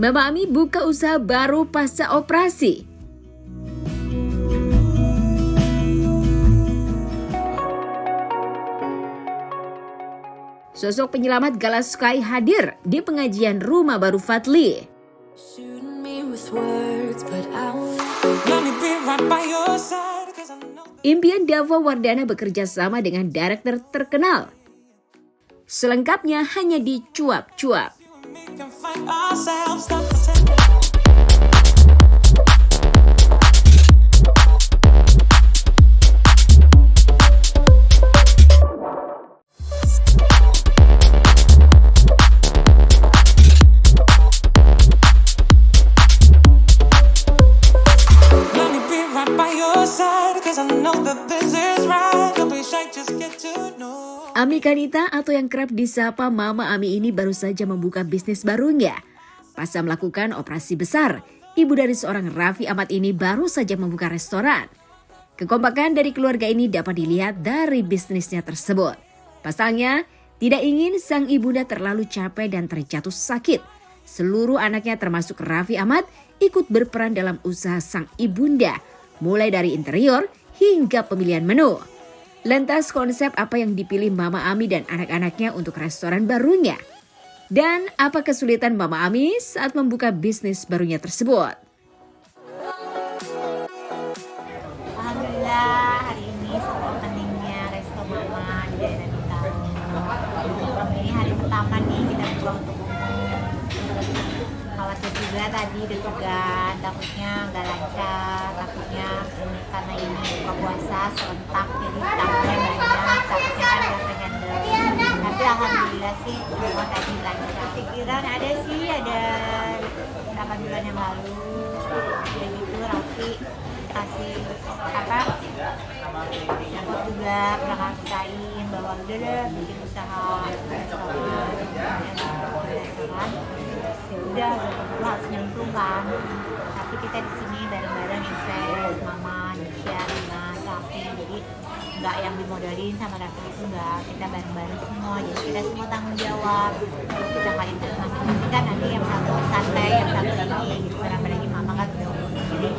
Mama Ami buka usaha baru pasca operasi. Sosok penyelamat Galas Sky hadir di pengajian Rumah Baru Fadli. Impian Dava Wardana bekerja sama dengan director terkenal. Selengkapnya hanya di Cuap-Cuap. Ami Kanita atau yang kerap disapa Mama Ami ini baru saja membuka bisnis barunya. Pasca melakukan operasi besar, ibu dari seorang Raffi Ahmad ini baru saja membuka restoran. Kekompakan dari keluarga ini dapat dilihat dari bisnisnya tersebut. Pasalnya, tidak ingin sang ibunda terlalu capek dan terjatuh sakit. Seluruh anaknya termasuk Raffi Ahmad ikut berperan dalam usaha sang ibunda, mulai dari interior hingga pemilihan menu. Lantas konsep apa yang dipilih Mama Ami dan anak-anaknya untuk restoran barunya? Dan apa kesulitan Mama Ami saat membuka bisnis barunya tersebut? Alhamdulillah hari ini openingnya Resto Mama di daerah Bintaro. Ini hari pertama nih kita buka untuk umum. Khawatir juga tadi deg-degan, takutnya nggak lancar, takutnya karena ini buka puasa serentak jadi tamunya banyak, takutnya kan nggak terhandle. Tapi alhamdulillah sih semua tadi lancar. Pikiran ada sih, ada 8 bulan yang lalu kayak gitu Raffi kasih apa sempat juga pernah ngasihin bahwa udah deh bikin usaha restoran ya udah lu harus nyemplung kan, tapi kita di sini bareng-bareng invest Mama, Nisha, Rina, Raffi, jadi nggak yang dimodalin sama Raffi itu nggak, kita bareng-bareng semua, jadi kita semua tanggung jawab, kita nggak invest masing-masing kan, nanti yang satu santai, yang satu ini gitu kan, apalagi Mama kan udah umur jadi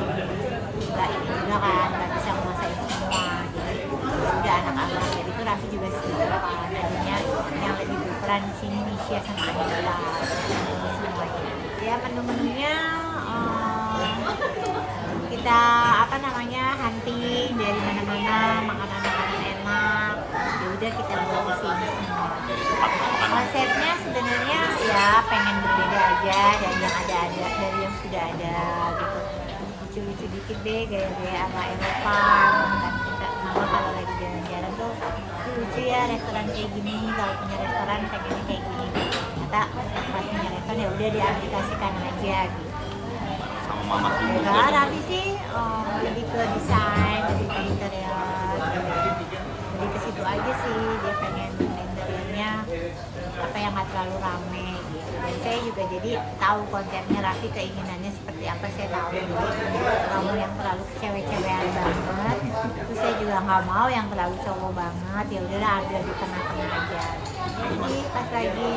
nggak ini juga kan, nggak bisa menguasai semua, jadi udah anak-anak, jadi itu Raffi juga setuju kan, jadinya yang lebih berperan di sini Nisha sama Anila semuanya. Ya menu-menunya kita hunting dari mana-mana, makanan-makanan enak, ya udah kita bawa ke sini semua. Konsepnya sebenarnya ya pengen berbeda aja dari yang ada, dari yang sudah ada gitu. Lucu-lucu dikit deh, gaya-gaya ala Eropa. Dan kita Mama kalau lagi jalan-jalan tuh lucu ya restoran kayak gini, kalau punya restoran pengennya kayak gini. Ternyata pas punya restoran ya udah diaplikasikan aja gitu. Sama Mama Enggak, tapi sih lebih ke desain, lebih ke interior, lebih ke situ aja sih. Dia pengen interiornya apa yang nggak terlalu rame gitu. Dan saya juga jadi tahu konsepnya Raffi, keinginannya seperti apa saya tahu. Jadi nggak mau yang terlalu cewek-cewekan banget. Terus saya juga nggak mau yang terlalu cowok banget. Ya udahlah ada di tengah-tengah aja. Jadi pas lagi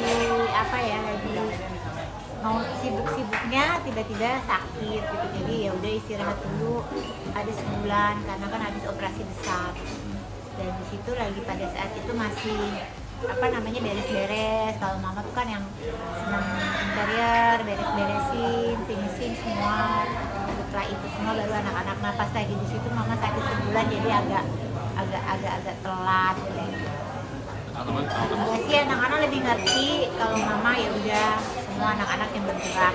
apa ya lagi mau sibuk-sibuknya tiba-tiba sakit gitu, jadi ya udah istirahat dulu ada sebulan karena kan habis operasi besar, dan di situ lagi pada saat itu masih apa namanya beres-beres. Kalau Mama tuh kan yang senang interior, beres-beresin, finishing semua. Setelah itu semua baru anak-anak napas lagi di situ. Mama sakit sebulan jadi agak telat gitu. Sih anak-anak lebih ngerti, kalau Mama ya udah semua anak-anak yang bergerak,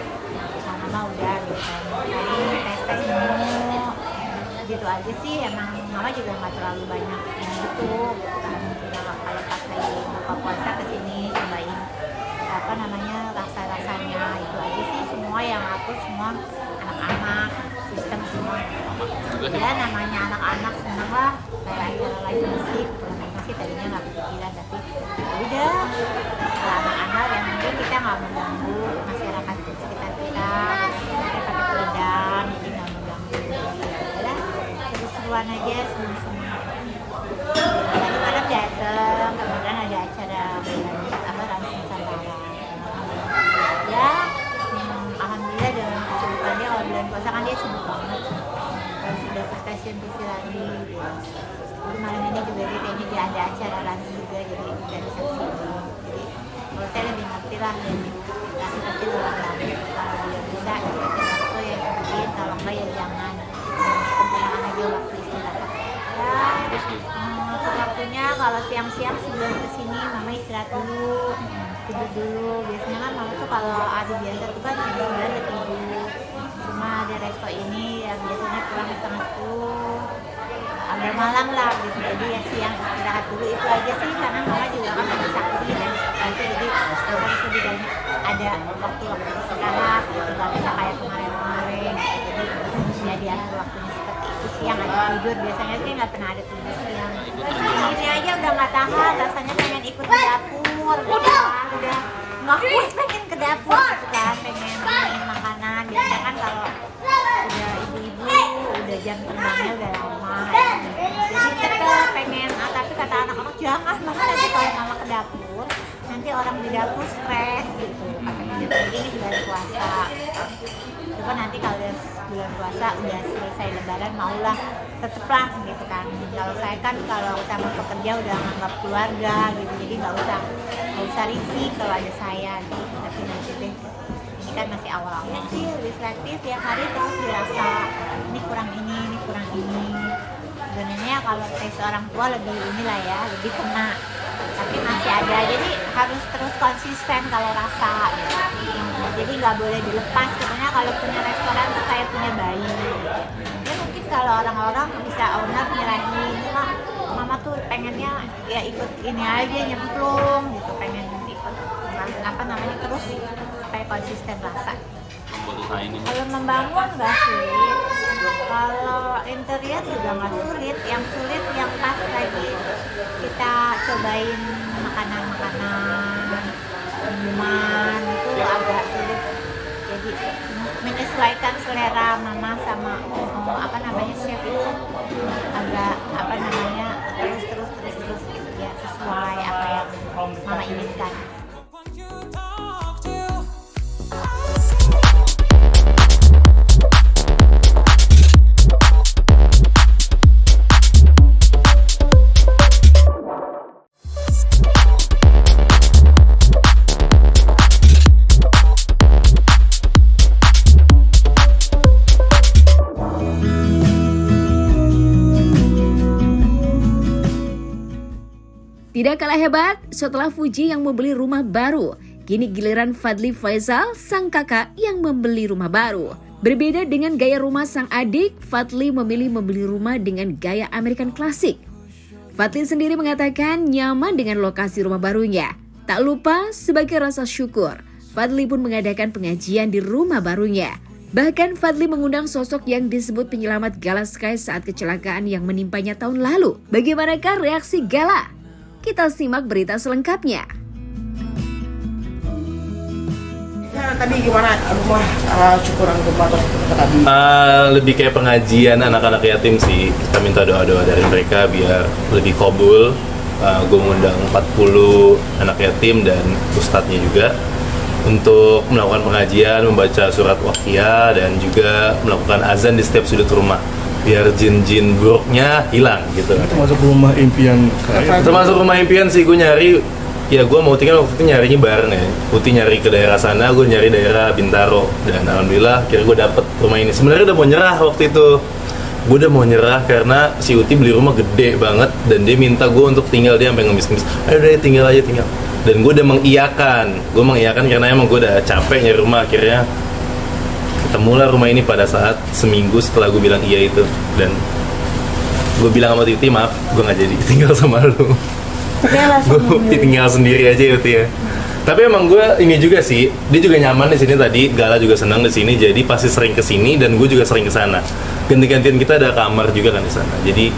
Mama udah gitu. Jadi tes menu gitu aja sih. Emang Mama juga nggak terlalu banyak yang gitu. Kalau pas lagi buka puasa kesini cobain apa namanya rasa-rasanya itu aja sih. Semua yang aku semua anak-anak sistem semua. Ya namanya anak-anak seneng lah kayak acara live musik. Sih tadinya nggak kepikiran, tapi udah anak-anak yang mungkin kita nggak mengganggu masyarakat di sekitar kita pakai peredam, jadi nggak mengganggu. Udah seru-seruan aja semua. Tadi malam dateng, kemudian ada acara apa Rans Nusantara. Ya, alhamdulillah bulan puasa kan dia sibuk banget, terus udah ke stasiun TV lagi gitu. Jadi malam ini juga dia kayaknya dia ada acara lunch juga, jadi dari saksi. Jadi kalau saya lebih ngerti lah, jadi pasti ulang lagi kalau dia bisa dikasih waktu ya mungkin, kalau enggak ya jangan, kumpulkan aja waktu istirahat ya. Waktunya kalau siang-siang sebelum kesini mama istirahat dulu, tidur dulu. Biasanya kan mama tuh kalau ada biasa tuh kan jam 9 udah tidur, cuma ada resto ini ya biasanya pulang setengah 10 agak malam lah gitu, jadi ya siang istirahat dulu itu aja sih, karena mama juga kan ada saksi dan saksi, jadi harus lebih banyak ada waktu-waktu istirahat gitu, nggak bisa kayak kemarin-kemarin gitu. Jadi ya diatur waktunya seperti itu, siang ada tidur, biasanya sih nggak pernah ada tidur siang. Ini aja udah nggak tahan, rasanya pengen ikut ke dapur gitu kan, udah nggak kuat pengen ke dapur gitu kan, pengen main makanan. Biasanya kan kalau udah ibu-ibu udah jam terbangnya udah lama, jadi tetap pengen, tapi kata anak-anak jangan, mama nanti kalau mama ke dapur nanti orang di dapur stres gitu katanya. Jadi ini bulan puasa, coba nanti kalau udah bulan puasa udah selesai lebaran maulah teteplah gitu kan. Kalau saya kan kalau sama pekerja udah nganggap keluarga gitu, jadi nggak usah risih kalau ada saya gitu. Tapi nanti deh, ini kan masih awal-awal sih, reflektif tiap hari terus dirasa ini kurang ini kurang ini. Sebenarnya kalau tes orang tua lebih inilah ya, lebih kena, tapi masih ada, jadi harus terus konsisten kalau rasa gitu. Jadi nggak boleh dilepas. Sebenarnya kalau punya restoran tuh kayak punya bayi ya, mungkin kalau orang-orang bisa owner nyerahin, cuma mama tuh pengennya ya ikut ini aja, nyemplung gitu, pengen ikut apa namanya terus supaya konsisten rasa. Membuat usaha ini Kalau membangun nggak sulit, kalau interior juga nggak sulit. Yang sulit yang pas lagi kita cobain makanan-makanan, minuman itu agak sulit. Jadi menyesuaikan selera mama sama apa namanya chef itu agak apa namanya terus gitu ya, sesuai apa yang mama inginkan. Tidak kalah hebat, setelah Fuji yang membeli rumah baru, kini giliran Fadly Faisal, sang kakak yang membeli rumah baru. Berbeda dengan gaya rumah sang adik, Fadly memilih membeli rumah dengan gaya American klasik. Fadly sendiri mengatakan nyaman dengan lokasi rumah barunya. Tak lupa, sebagai rasa syukur, Fadly pun mengadakan pengajian di rumah barunya. Bahkan Fadly mengundang sosok yang disebut penyelamat Gala Sky saat kecelakaan yang menimpanya tahun lalu. Bagaimanakah reaksi Gala? Kita simak berita selengkapnya. Ya, tadi gimana rumah syukuran rumah atau tadi? Lebih kayak pengajian anak-anak yatim sih. Kita minta doa-doa dari mereka biar lebih kabul. Gue ngundang 40 anak yatim dan ustadznya juga untuk melakukan pengajian, membaca surat Waqiah dan juga melakukan azan di setiap sudut rumah biar jin-jin buruknya hilang gitu. Termasuk rumah impian kayak Termasuk rumah impian sih, gue nyari, ya gue mau tinggal waktu itu nyarinya bareng ya. Putih nyari ke daerah sana, gue nyari daerah Bintaro, dan alhamdulillah akhirnya gue dapet rumah ini. Sebenarnya udah mau nyerah waktu itu, gue udah mau nyerah karena si Uti beli rumah gede banget dan dia minta gue untuk tinggal, dia sampai ngemis-ngemis, ayo deh tinggal aja tinggal. Dan gue udah mengiyakan karena emang gue udah capek nyari rumah. Akhirnya ketemulah rumah ini pada saat seminggu setelah gue bilang iya itu, dan gue bilang sama Titi, maaf gue nggak jadi tinggal sama lu, gue tinggal sendiri aja Uti ya. Tapi emang gue ini juga sih, dia juga nyaman di sini tadi, Gala juga senang di sini, jadi pasti sering kesini dan gue juga sering kesana. Ganti-gantian kita ada kamar juga kan di sana, jadi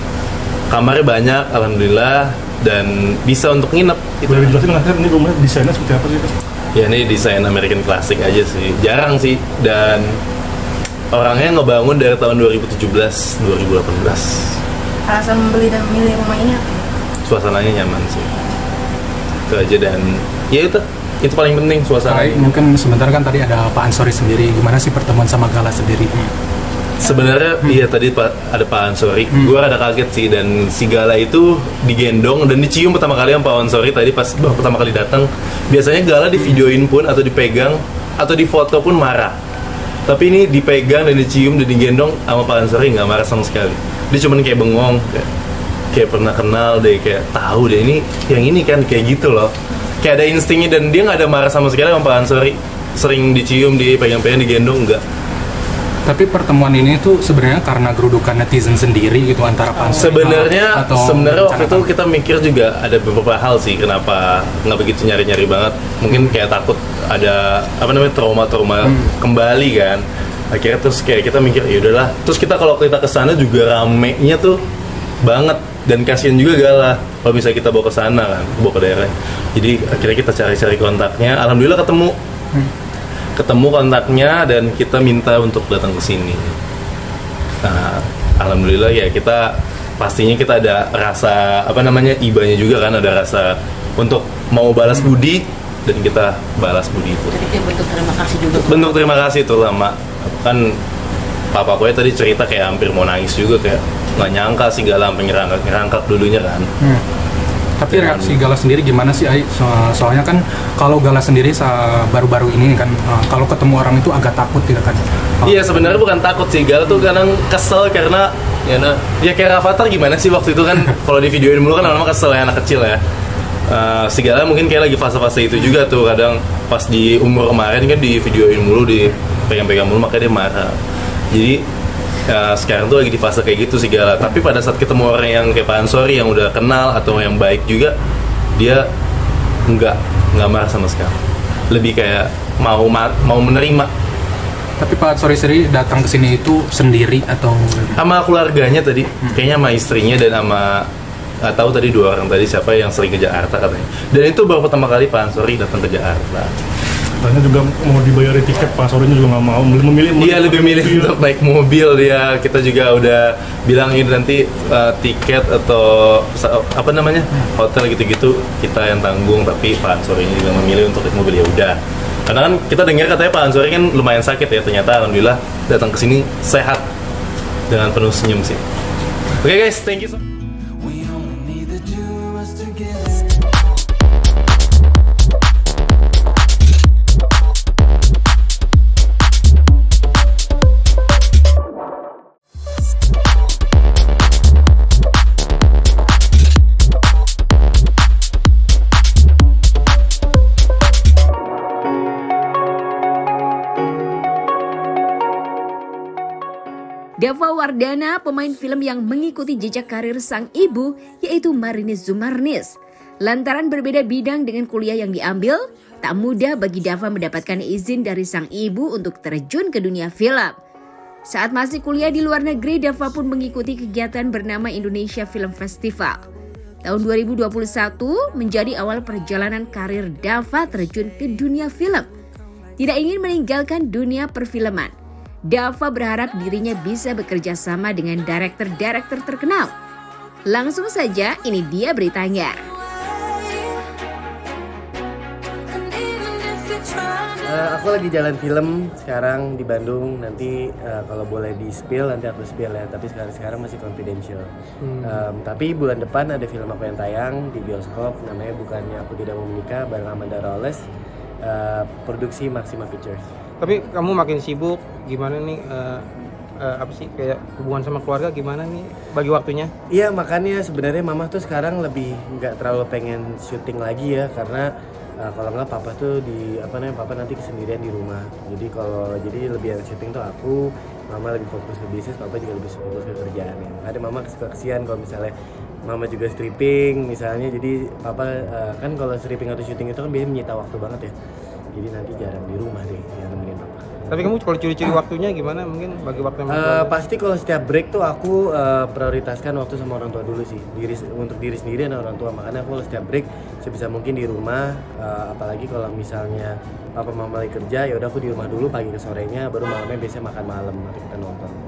kamarnya banyak alhamdulillah dan bisa untuk nginep. boleh dijelasin nggak ini rumahnya desainnya seperti apa sih? Ya ini desain American Classic aja sih, jarang sih, dan orangnya ngebangun dari tahun 2017, 2018. Alasan membeli dan memilih rumah ini apa? Suasananya nyaman sih, itu aja. Dan ya itu itu paling penting suasana. Mungkin sebentar kan tadi ada Pak Ansori sendiri, gimana sih pertemuan sama Gala sendiri? Sebenarnya iya tadi ada Pak Ansori, gue rada kaget sih, dan si Gala itu digendong dan dicium pertama kali sama Pak Ansori tadi pas pertama kali datang. Biasanya Gala di videoin pun atau dipegang atau di foto pun marah, tapi ini dipegang dan dicium dan digendong sama Pak Ansori nggak marah sama sekali. Dia cuman kayak bengong, kayak pernah kenal deh, kayak tahu deh ini yang ini kan, kayak gitu loh, kayak ada instingnya, dan dia nggak ada marah sama sekali sama Pak Ansori. Sering dicium, dipegang-pegang, digendong, enggak. Tapi pertemuan ini tuh sebenarnya karena gerudukan netizen sendiri gitu antara Pak Ansori Sebenarnya atau waktu itu kita mikir juga ada beberapa hal sih kenapa nggak begitu nyari-nyari banget. Mungkin kayak takut ada trauma kembali kan. Akhirnya terus kayak kita mikir ya udahlah. Terus kita kalau kita kesana juga ramenya tuh banget, dan kasihan juga Gala kalau bisa kita bawa ke sana kan, bawa ke daerah. Jadi akhirnya kita cari-cari kontaknya. Alhamdulillah ketemu kontaknya dan kita minta untuk datang ke sini. Nah, alhamdulillah ya, kita pastinya kita ada rasa ibanya juga kan, ada rasa untuk mau balas budi, dan kita balas budi itu. Jadi kayak bentuk terima kasih juga. Bentuk terima kasih itu lama. Kan papa gue tadi cerita kayak hampir mau nangis juga, kayak nggak nyangka sih Gala sampai ngerangkak dulunya kan. Tapi reaksi Gala sendiri gimana sih, Ai? Soalnya kan kalau Gala sendiri baru-baru ini kan kalau ketemu orang itu agak takut tidak kan? Iya, sebenarnya bukan takut sih, Gala tuh kadang kesel karena ya kayak Rafathar gimana sih waktu itu kan kalau di videoin mulu kan lama-lama kesel ya, anak kecil ya. Si Gala mungkin kayak lagi fase-fase itu juga tuh, kadang pas di umur kemarin kan di videoin mulu, di pegang-pegang mulu, makanya dia marah. Jadi sekarang tuh lagi di fase kayak gitu sih Gala. Tapi pada saat ketemu orang yang kayak Pak Ansori yang udah kenal atau yang baik juga, dia nggak marah sama sekali. Lebih kayak mau menerima. Tapi Pak Ansori sendiri datang ke sini itu sendiri atau sama keluarganya tadi? Kayaknya sama istrinya dan sama nggak tahu tadi 2 orang tadi siapa yang sering ke Jakarta katanya. Dan itu baru pertama kali Pak Ansori datang ke Jakarta. Katanya juga mau dibayarin tiket, Pak Ansorinya juga nggak mau, memilih. Dia lebih milih untuk naik mobil dia. Kita juga udah bilang ini nanti tiket atau hotel gitu-gitu kita yang tanggung, tapi Pak Ansorinya juga memilih untuk naik mobil. Ya udah. Karena kan kita dengar katanya Pak Ansori kan lumayan sakit ya, ternyata alhamdulillah datang ke sini sehat dengan penuh senyum sih. Oke guys, thank you so much. Dava Wardana, pemain film yang mengikuti jejak karir sang ibu, yaitu Marinis Zumarnis. Lantaran berbeda bidang dengan kuliah yang diambil, tak mudah bagi Dava mendapatkan izin dari sang ibu untuk terjun ke dunia film. Saat masih kuliah di luar negeri, Dava pun mengikuti kegiatan bernama Indonesia Film Festival. Tahun 2021 menjadi awal perjalanan karir Dava terjun ke dunia film. Tidak ingin meninggalkan dunia perfilman, Dava berharap dirinya bisa bekerja sama dengan director-director terkenal. Langsung saja, ini dia beritanya. Aku lagi jalan film sekarang di Bandung. Nanti kalau boleh di-spill nanti aku spill ya. Tapi sekarang masih confidential. Tapi bulan depan ada film aku yang tayang di bioskop. Namanya Bukannya Aku Tidak Mau Menikah bareng Amanda Rawless. Produksi Maxima Pictures. Tapi kamu makin sibuk, gimana nih? Apa sih kayak hubungan sama keluarga gimana nih bagi waktunya? Iya, makanya sebenarnya mama tuh sekarang lebih nggak terlalu pengen syuting lagi ya, karena kalau nggak papa tuh papa nanti kesendirian di rumah. Jadi lebih yang syuting tuh aku, mama lebih fokus ke bisnis, papa juga lebih fokus ke kerjaan. Ada mama kesian kalau misalnya mama juga stripping misalnya, jadi papa kan kalau stripping atau syuting itu kan biasanya menyita waktu banget ya. Jadi nanti jarang di rumah deh yang nemenin papa. Tapi kamu kalau curi-curi waktunya gimana? Mungkin bagi waktu sama keluarga? Pasti kalau setiap break tuh aku prioritaskan waktu sama orang tua dulu sih, untuk diri sendiri dan orang tua. Makanya aku kalau setiap break sebisa mungkin di rumah, apalagi kalau misalnya papa mama lagi kerja, ya udah aku di rumah dulu pagi ke sorenya, baru malamnya biasanya makan malam atau kita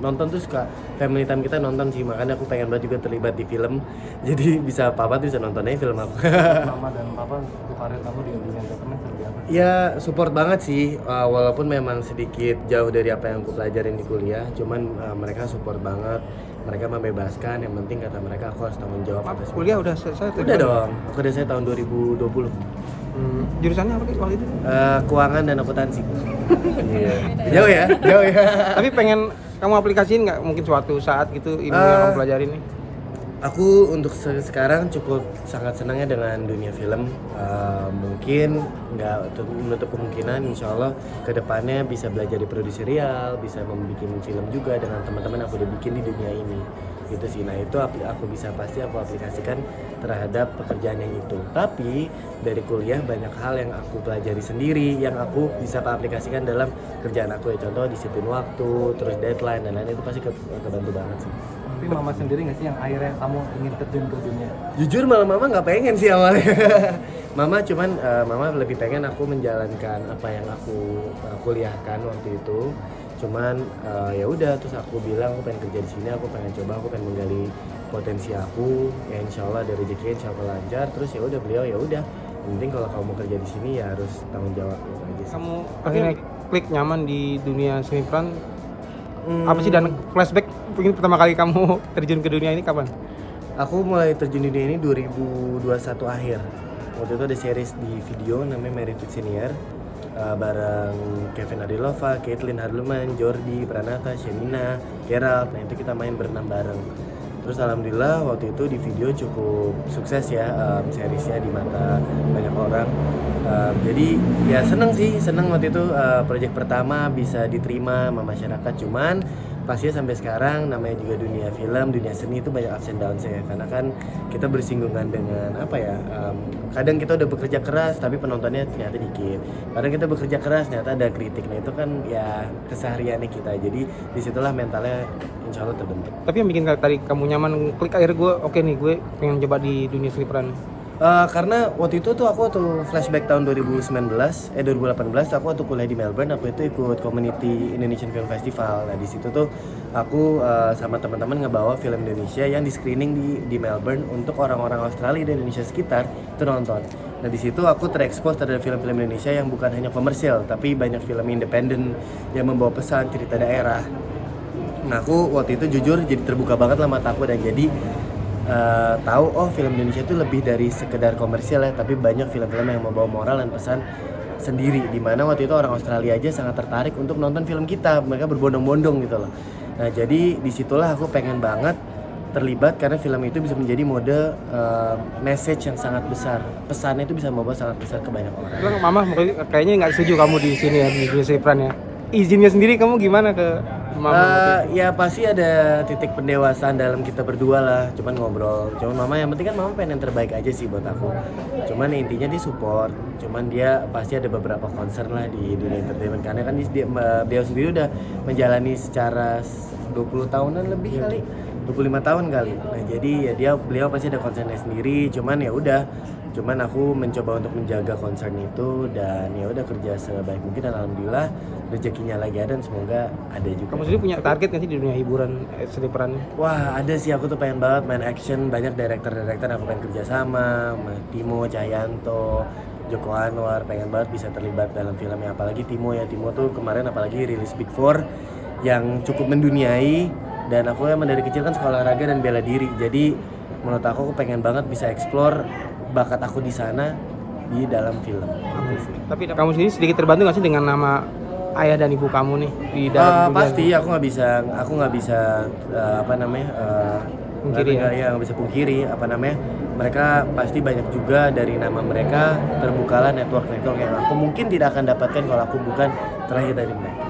nonton tuh suka family time kita nonton sih. Makanya aku pengen banget juga terlibat di film, jadi bisa papa tuh bisa nonton aja film aku. Mama dan papa untuk karir kamu di dunia entertainment seperti apa? Ya support banget sih, walaupun memang sedikit jauh dari apa yang aku pelajarin di kuliah, cuman mereka support banget, mereka membebaskan, yang penting kata mereka aku harus tanggung jawab atas Kuliah udah selesai? Udah dong, aku udah saya tahun 2020. Jurusannya apa waktu itu? Keuangan dan akuntansi. Iya. Jauh ya, jauh ya. Tapi pengen kamu aplikasiin nggak mungkin suatu saat gitu ilmu yang kamu pelajarin nih? Aku untuk sekarang cukup sangat senangnya dengan dunia film. Mungkin nggak menutup kemungkinan, insya Allah kedepannya bisa belajar di produserial, bisa membuat film juga dengan teman-teman aku udah bikin di dunia ini. Gitu sih. Nah itu aku bisa pasti aku aplikasikan terhadap pekerjaan yang itu. Tapi dari kuliah banyak hal yang aku pelajari sendiri, yang aku bisa aplikasikan dalam kerjaan aku ya. Contoh disiplin waktu, terus deadline dan lain-lain itu pasti kebantu banget sih. Tapi mama sendiri nggak sih yang akhirnya kamu ingin terjun ke dunia? Jujur malah mama nggak pengen sih awalnya. Mama lebih pengen aku menjalankan apa yang aku kuliahkan waktu itu. Cuman ya udah, terus aku bilang aku pengen kerja di sini, aku pengen coba, aku pengen menggali potensi aku. Ya insya Allah ada rezekinya, insya Allah lancar. Terus ya udah beliau ya udah. Yang penting kalau kamu kerja di sini ya harus tanggung jawab gitu aja sih. Kamu akhirnya klik nyaman di dunia seni peran. Apa sih, dan flashback mungkin pertama kali kamu terjun ke dunia ini kapan? Aku mulai terjun di dunia ini 2021 akhir. Waktu itu ada series di video namanya Married with Senior, bareng Kevin Adilova, Caitlin Hadleman, Jordi, Pranata, Shenina, Gerald. Nah itu kita main berenam bareng. Terus alhamdulillah waktu itu di video cukup sukses ya, seriesnya di mata banyak orang. Jadi ya seneng waktu itu proyek pertama bisa diterima sama masyarakat. Cuman pastinya sampai sekarang namanya juga dunia film, dunia seni itu banyak ups and downs ya. Karena kan kita bersinggungan dengan apa ya, kadang kita udah bekerja keras tapi penontonnya ternyata dikit. Kadang kita bekerja keras ternyata ada kritik. Nah itu kan ya kesehariannya kita. Jadi disitulah mentalnya insya Allah terbentuk. Tapi yang bikin tadi kamu nyaman klik akhirnya gue gue pengen coba di dunia seni peran. Karena waktu itu tuh aku tuh flashback tahun 2018 aku waktu kuliah di Melbourne, aku itu ikut Community Indonesian Film Festival. Nah di situ tuh aku sama teman-teman ngebawa film Indonesia yang di screening di Melbourne untuk orang-orang Australia dan Indonesia sekitar itu nonton. Nah di situ aku terekspos terhadap film-film Indonesia yang bukan hanya komersial, tapi banyak film independen yang membawa pesan cerita daerah. Nah aku waktu itu jujur jadi terbuka banget lah mata aku dan jadi tahu film Indonesia itu lebih dari sekedar komersial ya, tapi banyak film-film yang membawa moral dan pesan sendiri. Dimana waktu itu orang Australia aja sangat tertarik untuk nonton film kita, mereka berbondong-bondong gitu loh. Nah jadi disitulah aku pengen banget terlibat karena film itu bisa menjadi mode message yang sangat besar, pesannya itu bisa membawa sangat besar ke banyak orang. Bilang mama kayaknya nggak setuju kamu di sini ya, di dunia seni peran ya. Izinnya sendiri kamu gimana ke mama? Ya pasti ada titik pendewasaan dalam kita berdua lah, cuman ngobrol. Cuman mama yang penting kan mama pengen yang terbaik aja sih buat aku. Cuman intinya dia support, cuman dia pasti ada beberapa concern lah di dunia entertainment karena kan dia sendiri udah menjalani secara 20 tahunan lebih kali, 25 tahun kali. Nah jadi ya beliau pasti ada concernnya sendiri, cuman ya udah. Cuman aku mencoba untuk menjaga concern itu dan ya udah kerja sebaik mungkin dan alhamdulillah rezekinya lagi ada dan semoga ada juga. Kamu sendiri punya target nggak sih di dunia hiburan seni perannya? Wah ada sih, aku tuh pengen banget main action, banyak director aku pengen kerja sama Timo Cahyanto, Joko Anwar, pengen banget bisa terlibat dalam filmnya, apalagi Timo tuh kemarin apalagi rilis Big Four yang cukup menduniai dan aku emang dari kecil kan sekolah olahraga dan bela diri, jadi menurut aku pengen banget bisa explore bakat aku di sana di dalam film. Tapi kamu sendiri sedikit terbantu nggak sih dengan nama ayah dan ibu kamu nih di dalam pasti aku nggak bisa pungkiri nggak bisa pungkiri mereka pasti banyak juga dari nama mereka terbukalah network yang aku mungkin tidak akan dapatkan kalau aku bukan terlahir dari mereka.